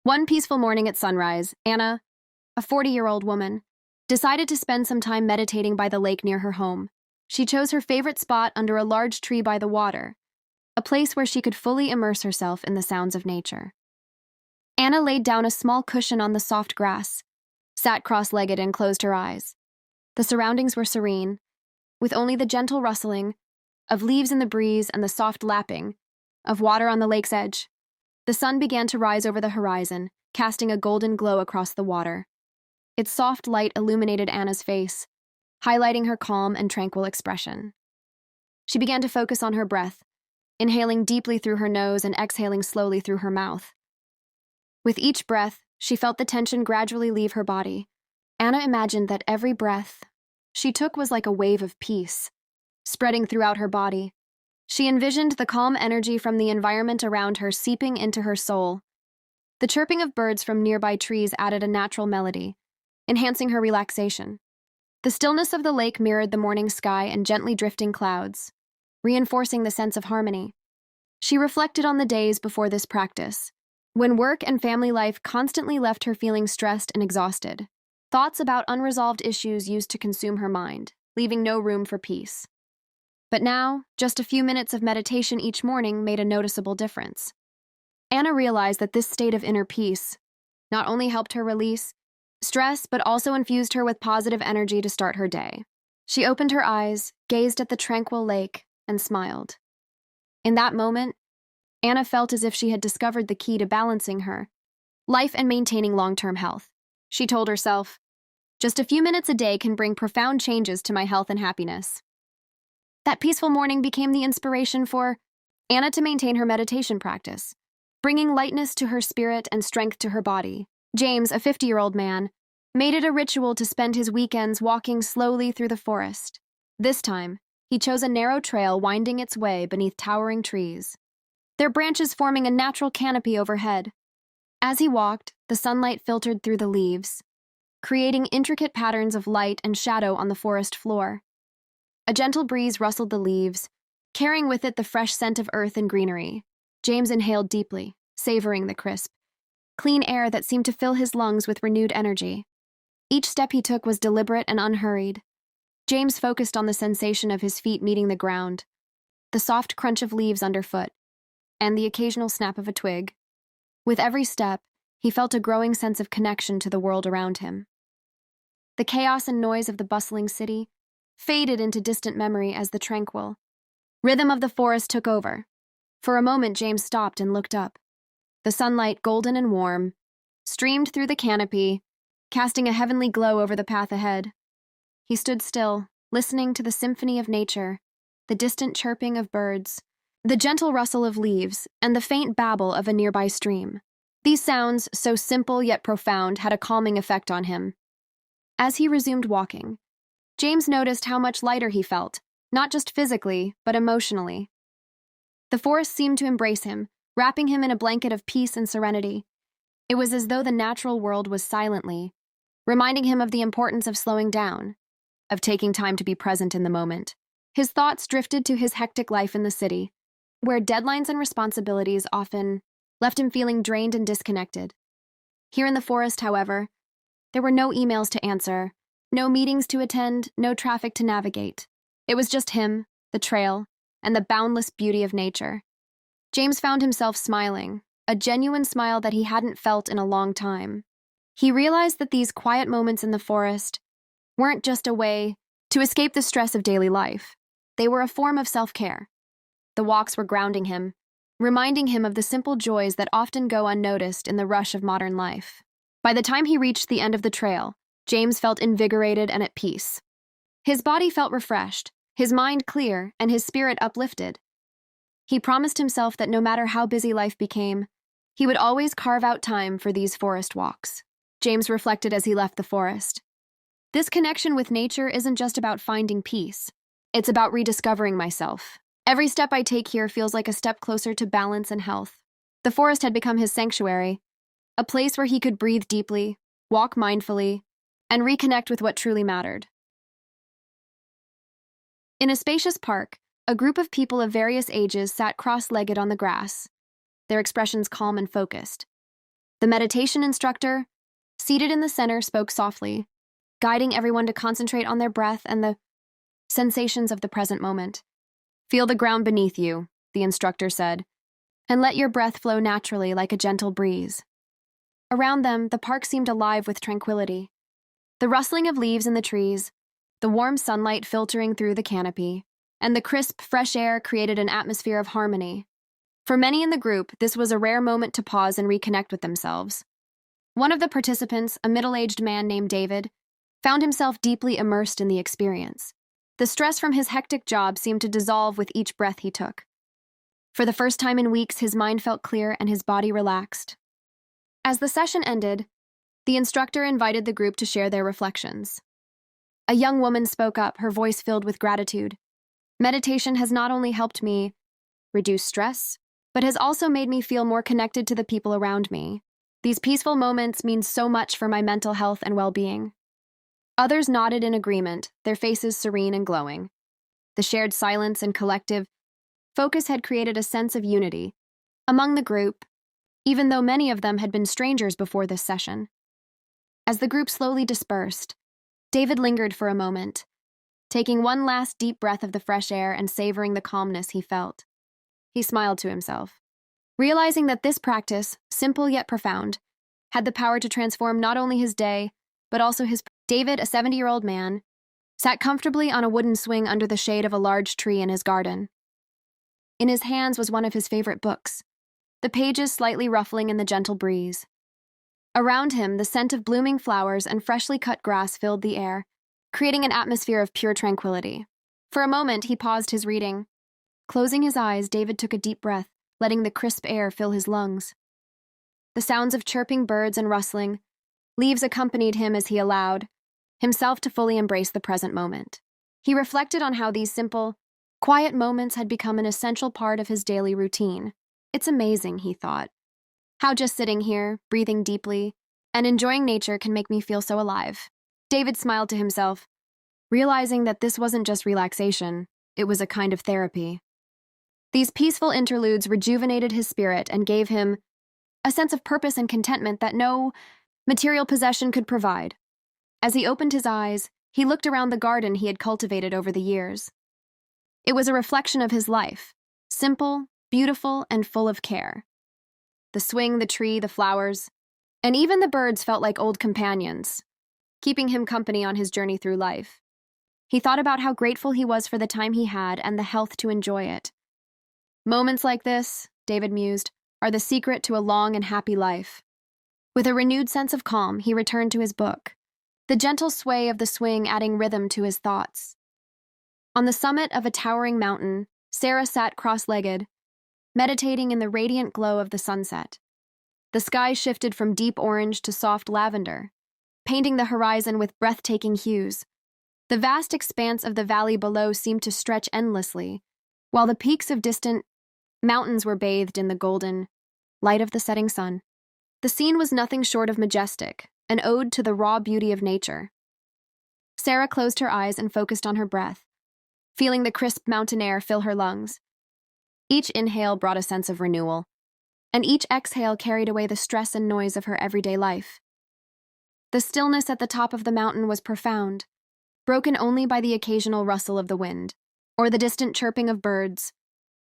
One peaceful morning at sunrise, Anna, a 40-year-old woman, decided to spend some time meditating by the lake near her home. She chose her favorite spot under a large tree by the water, a place where she could fully immerse herself in the sounds of nature. Anna laid down a small cushion on the soft grass, sat cross-legged and closed her eyes. The surroundings were serene, with only the gentle rustling of leaves in the breeze and the soft lapping of water on the lake's edge. The sun began to rise over the horizon, casting a golden glow across the water. Its soft light illuminated Anna's face, highlighting her calm and tranquil expression. She began to focus on her breath, inhaling deeply through her nose and exhaling slowly through her mouth. With each breath, she felt the tension gradually leave her body. Anna imagined that every breath she took was like a wave of peace, spreading throughout her body. She envisioned the calm energy from the environment around her seeping into her soul. The chirping of birds from nearby trees added a natural melody, enhancing her relaxation. The stillness of the lake mirrored the morning sky and gently drifting clouds, reinforcing the sense of harmony. She reflected on the days before this practice, when work and family life constantly left her feeling stressed and exhausted. Thoughts about unresolved issues used to consume her mind, leaving no room for peace. But now, just a few minutes of meditation each morning made a noticeable difference. Anna realized that this state of inner peace not only helped her release stress, but also infused her with positive energy to start her day. She opened her eyes, gazed at the tranquil lake, and smiled. In that moment, Anna felt as if she had discovered the key to balancing her life and maintaining long-term health. She told herself, "Just a few minutes a day can bring profound changes to my health and happiness." That peaceful morning became the inspiration for Anna to maintain her meditation practice, bringing lightness to her spirit and strength to her body. James, a 50-year-old man, made it a ritual to spend his weekends walking slowly through the forest. This time, he chose a narrow trail winding its way beneath towering trees, their branches forming a natural canopy overhead. As he walked, the sunlight filtered through the leaves, creating intricate patterns of light and shadow on the forest floor. A gentle breeze rustled the leaves, carrying with it the fresh scent of earth and greenery. James inhaled deeply, savoring the crisp, clean air that seemed to fill his lungs with renewed energy. Each step he took was deliberate and unhurried. James focused on the sensation of his feet meeting the ground, the soft crunch of leaves underfoot, and the occasional snap of a twig. With every step, he felt a growing sense of connection to the world around him. The chaos and noise of the bustling city faded into distant memory as the tranquil rhythm of the forest took over. For a moment, James stopped and looked up. The sunlight, golden and warm, streamed through the canopy, casting a heavenly glow over the path ahead. He stood still, listening to the symphony of nature, the distant chirping of birds, the gentle rustle of leaves, and the faint babble of a nearby stream. These sounds, so simple yet profound, had a calming effect on him. As he resumed walking, James noticed how much lighter he felt, not just physically, but emotionally. The forest seemed to embrace him, wrapping him in a blanket of peace and serenity. It was as though the natural world was silently reminding him of the importance of slowing down, of taking time to be present in the moment. His thoughts drifted to his hectic life in the city, where deadlines and responsibilities often left him feeling drained and disconnected. Here in the forest, however, there were no emails to answer, no meetings to attend, no traffic to navigate. It was just him, the trail, and the boundless beauty of nature. James found himself smiling, a genuine smile that he hadn't felt in a long time. He realized that these quiet moments in the forest weren't just a way to escape the stress of daily life. They were a form of self-care. The walks were grounding him, reminding him of the simple joys that often go unnoticed in the rush of modern life. By the time he reached the end of the trail, James felt invigorated and at peace. His body felt refreshed, his mind clear, and his spirit uplifted. He promised himself that no matter how busy life became, he would always carve out time for these forest walks. James reflected as he left the forest. This connection with nature isn't just about finding peace. It's about rediscovering myself. Every step I take here feels like a step closer to balance and health. The forest had become his sanctuary, a place where he could breathe deeply, walk mindfully, and reconnect with what truly mattered. In a spacious park, a group of people of various ages sat cross-legged on the grass, their expressions calm and focused. The meditation instructor, seated in the center, spoke softly, guiding everyone to concentrate on their breath and the sensations of the present moment. Feel the ground beneath you, the instructor said, and let your breath flow naturally like a gentle breeze. Around them, the park seemed alive with tranquility. The rustling of leaves in the trees, the warm sunlight filtering through the canopy, and the crisp, fresh air created an atmosphere of harmony. For many in the group, this was a rare moment to pause and reconnect with themselves. One of the participants, a middle-aged man named David, found himself deeply immersed in the experience. The stress from his hectic job seemed to dissolve with each breath he took. For the first time in weeks, his mind felt clear and his body relaxed. As the session ended, the instructor invited the group to share their reflections. A young woman spoke up, her voice filled with gratitude. Meditation has not only helped me reduce stress, but has also made me feel more connected to the people around me. These peaceful moments mean so much for my mental health and well-being. Others nodded in agreement, their faces serene and glowing. The shared silence and collective focus had created a sense of unity among the group, even though many of them had been strangers before this session. As the group slowly dispersed, David lingered for a moment, taking one last deep breath of the fresh air and savoring the calmness he felt. He smiled to himself, realizing that this practice, simple yet profound, had the power to transform not only his day, but also his. David, a 70-year-old man, sat comfortably on a wooden swing under the shade of a large tree in his garden. In his hands was one of his favorite books, the pages slightly ruffling in the gentle breeze. Around him, the scent of blooming flowers and freshly cut grass filled the air, creating an atmosphere of pure tranquility. For a moment, he paused his reading. Closing his eyes, David took a deep breath, letting the crisp air fill his lungs. The sounds of chirping birds and rustling leaves accompanied him as he allowed himself to fully embrace the present moment. He reflected on how these simple, quiet moments had become an essential part of his daily routine. It's amazing, he thought, how just sitting here, breathing deeply, and enjoying nature can make me feel so alive. David smiled to himself, realizing that this wasn't just relaxation, it was a kind of therapy. These peaceful interludes rejuvenated his spirit and gave him a sense of purpose and contentment that no material possession could provide. As he opened his eyes, he looked around the garden he had cultivated over the years. It was a reflection of his life, simple, beautiful, and full of care. The swing, the tree, the flowers, and even the birds felt like old companions, keeping him company on his journey through life. He thought about how grateful he was for the time he had and the health to enjoy it. Moments like this, David mused, are the secret to a long and happy life. With a renewed sense of calm, he returned to his book, the gentle sway of the swing adding rhythm to his thoughts. On the summit of a towering mountain, Sarah sat cross-legged, meditating in the radiant glow of the sunset. The sky shifted from deep orange to soft lavender, painting the horizon with breathtaking hues. The vast expanse of the valley below seemed to stretch endlessly, while the peaks of distant mountains were bathed in the golden light of the setting sun. The scene was nothing short of majestic, an ode to the raw beauty of nature. Sarah closed her eyes and focused on her breath, feeling the crisp mountain air fill her lungs. Each inhale brought a sense of renewal, and each exhale carried away the stress and noise of her everyday life. The stillness at the top of the mountain was profound, broken only by the occasional rustle of the wind, or the distant chirping of birds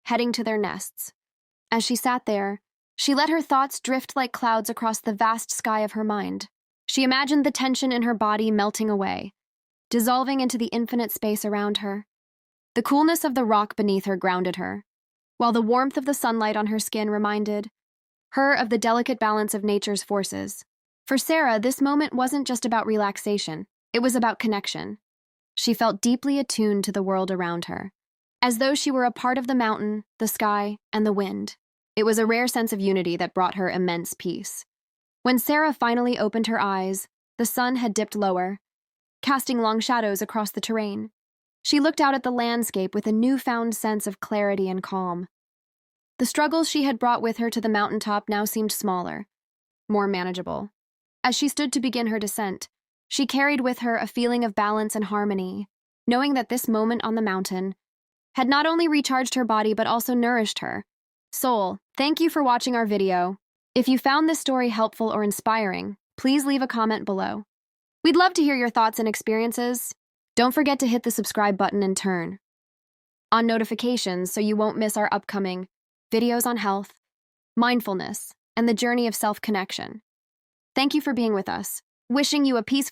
heading to their nests. As she sat there, she let her thoughts drift like clouds across the vast sky of her mind. She imagined the tension in her body melting away, dissolving into the infinite space around her. The coolness of the rock beneath her grounded her, while the warmth of the sunlight on her skin reminded her of the delicate balance of nature's forces. For Sarah, this moment wasn't just about relaxation, it was about connection. She felt deeply attuned to the world around her, as though she were a part of the mountain, the sky, and the wind. It was a rare sense of unity that brought her immense peace. When Sarah finally opened her eyes, the sun had dipped lower, casting long shadows across the terrain. She looked out at the landscape with a newfound sense of clarity and calm. The struggles she had brought with her to the mountaintop now seemed smaller, more manageable. As she stood to begin her descent, she carried with her a feeling of balance and harmony, knowing that this moment on the mountain had not only recharged her body but also nourished her soul. Thank you for watching our video. If you found this story helpful or inspiring, please leave a comment below. We'd love to hear your thoughts and experiences. Don't forget to hit the subscribe button and turn on notifications so you won't miss our upcoming videos on health, mindfulness, and the journey of self-connection. Thank you for being with us. Wishing you a peaceful